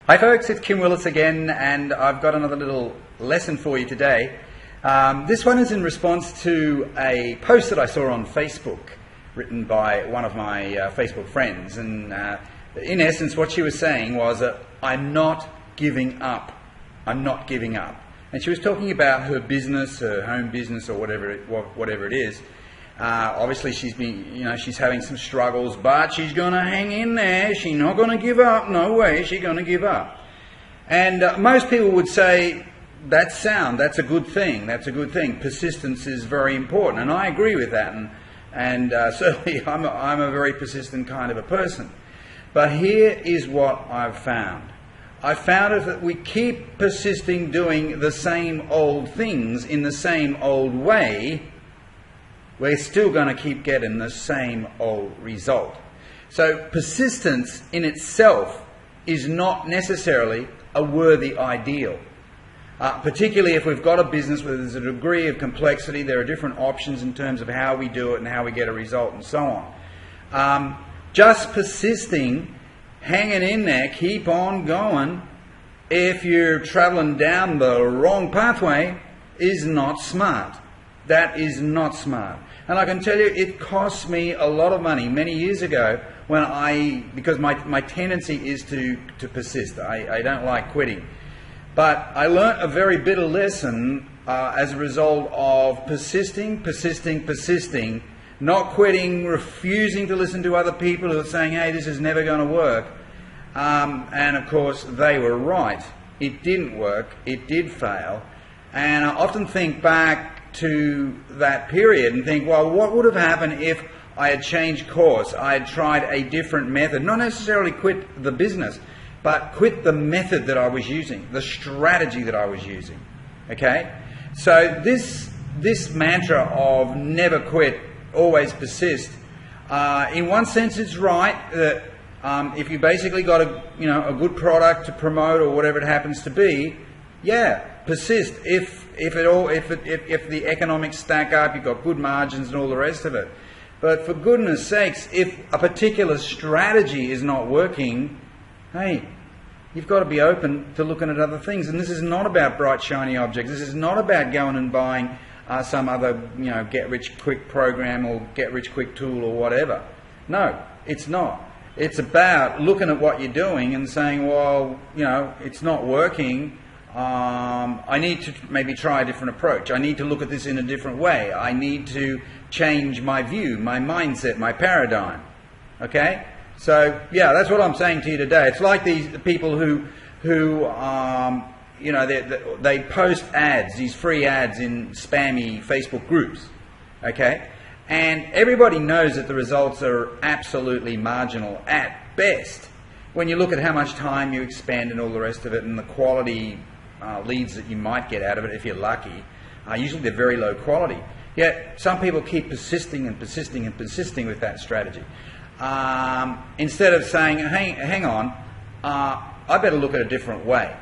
Hi folks, it's Kim Willis again, and I've got another little lesson for you today. This one is in response to a post that I saw on Facebook written by one of my Facebook friends, and in essence what she was saying was that I'm not giving up. I'm not giving up. And she was talking about her business, her home business, or whatever it is. Obviously she's having some struggles, but she's going to hang in there. She's not going to give up. No way she's going to give up. And most people would say, that's sound, that's a good thing, that's a good thing. Persistence is very important, and I agree with that. And certainly I'm a very persistent kind of a person. But here is what I've found. I found it that we keep persisting doing the same old things in the same old way, we're still going to keep getting the same old result. So persistence in itself is not necessarily a worthy ideal. Particularly if we've got a business where there's a degree of complexity, there are different options in terms of how we do it and how we get a result and so on. Just persisting, hanging in there, keep on going, if you're traveling down the wrong pathway, is not smart. That is not smart. And I can tell you, it cost me a lot of money many years ago because my tendency is to persist. I don't like quitting. But I learnt a very bitter lesson as a result of persisting, not quitting, refusing to listen to other people who are saying, hey, this is never going to work. And of course, they were right. It didn't work. It did fail. And I often think back to that period and think, well, what would have happened if I had changed course? I had tried a different method, not necessarily quit the business, but quit the method that I was using, the strategy that I was using. Okay? So this mantra of never quit, always persist, in one sense it's right that if you basically got a good product to promote or whatever it happens to be, yeah, persist. If the economics stack up, you've got good margins and all the rest of it. But for goodness sakes, if a particular strategy is not working, hey, you've got to be open to looking at other things. And this is not about bright, shiny objects. This is not about going and buying some other, get-rich-quick program or get-rich-quick tool or whatever. No, it's not. It's about looking at what you're doing and saying, well, it's not working. I need to maybe try a different approach. I need to look at this in a different way. I need to change my view, my mindset, my paradigm. Okay? So, yeah, that's what I'm saying to you today. It's like these people who they post ads, these free ads in spammy Facebook groups. Okay? And everybody knows that the results are absolutely marginal at best. When you look at how much time you expend and all the rest of it, and the quality leads that you might get out of it if you're lucky, usually they're very low quality. Yet some people keep persisting with that strategy. Instead of saying, hang on, I better look at a different way.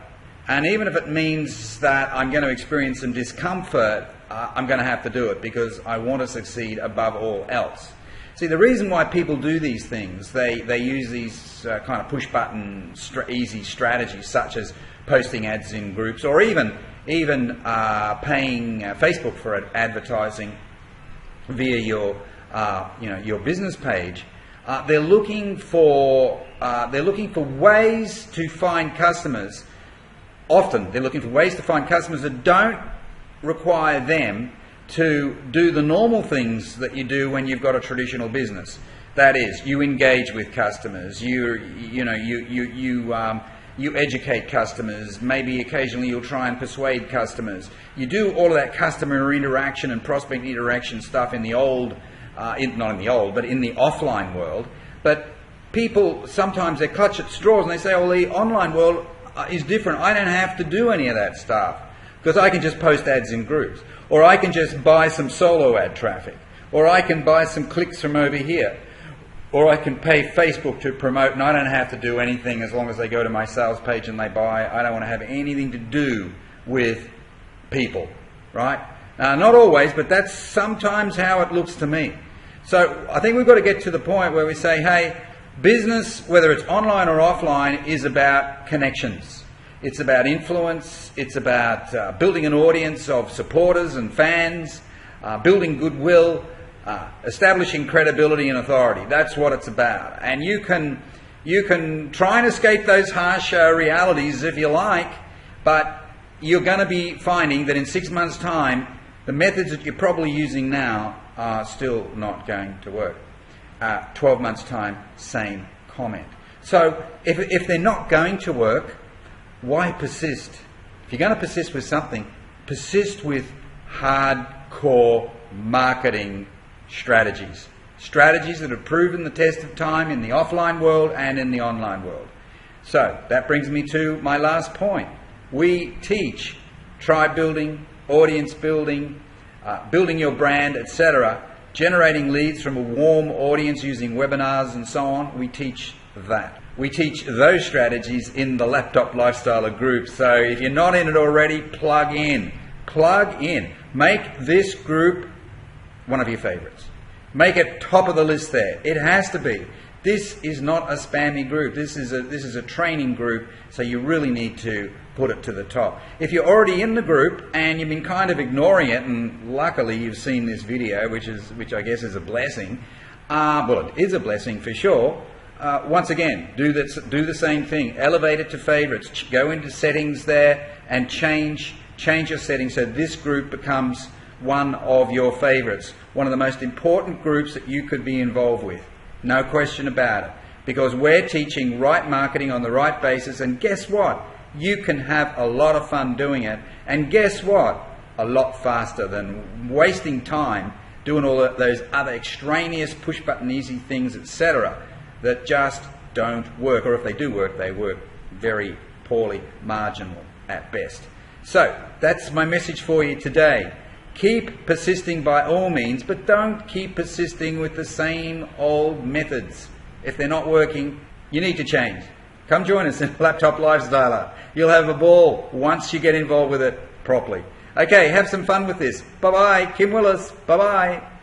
And even if it means that I'm going to experience some discomfort, I'm going to have to do it because I want to succeed above all else. See, the reason why people do these things, they use these kind of push-button easy strategies such as posting ads in groups or even paying Facebook for advertising via your business page. They're looking for ways to find customers. Often they're looking for ways to find customers that don't require them to do the normal things that you do when you've got a traditional business. That is, you engage with customers, you educate customers, maybe occasionally you'll try and persuade customers. You do all of that customer interaction and prospect interaction stuff in the old, not in the old, but in the offline world. But people, sometimes they clutch at straws and they say, well, the online world is different. I don't have to do any of that stuff because I can just post ads in groups. Or I can just buy some solo ad traffic. Or I can buy some clicks from over here. Or I can pay Facebook to promote and I don't have to do anything as long as they go to my sales page and they buy. I don't want to have anything to do with people, right? Not always, but that's sometimes how it looks to me. So I think we've got to get to the point where we say, hey, Business, whether it's online or offline, is about connections. It's about influence. It's about building an audience of supporters and fans, building goodwill, establishing credibility and authority. That's what it's about. And you can try and escape those harsh realities if you like, but you're going to be finding that in 6 months' time, the methods that you're probably using now are still not going to work. 12 months' time, same comment. So if they're not going to work, why persist? If you're going to persist with something, persist with hardcore marketing strategies. Strategies that have proven the test of time in the offline world and in the online world. So that brings me to my last point. We teach tribe building, audience building, building your brand, etc., generating leads from a warm audience using webinars and so on. We teach that. We teach those strategies in the Laptop Lifestyler group. So if you're not in it already, plug in. Plug in. Make this group one of your favorites. Make it top of the list there. It has to be. This is not a spammy group. This is a training group, so you really need to put it to the top. If you're already in the group and you've been kind of ignoring it, and luckily you've seen this video, which I guess is a blessing. Well, it is a blessing for sure. Once again, do the same thing. Elevate it to favorites. Go into settings there and change your settings so this group becomes one of your favorites. One of the most important groups that you could be involved with. No question about it. Because we're teaching right marketing on the right basis, and guess what? You can have a lot of fun doing it, and guess what? A lot faster than wasting time doing all those other extraneous push-button easy things, etc., that just don't work, or if they do work, they work very poorly, marginal at best. So that's my message for you today. Keep persisting by all means, but don't keep persisting with the same old methods. If they're not working, you need to change. Come join us in Laptop Lifestyler. You'll have a ball once you get involved with it properly. Okay, have some fun with this. Bye-bye. Kim Willis. Bye-bye.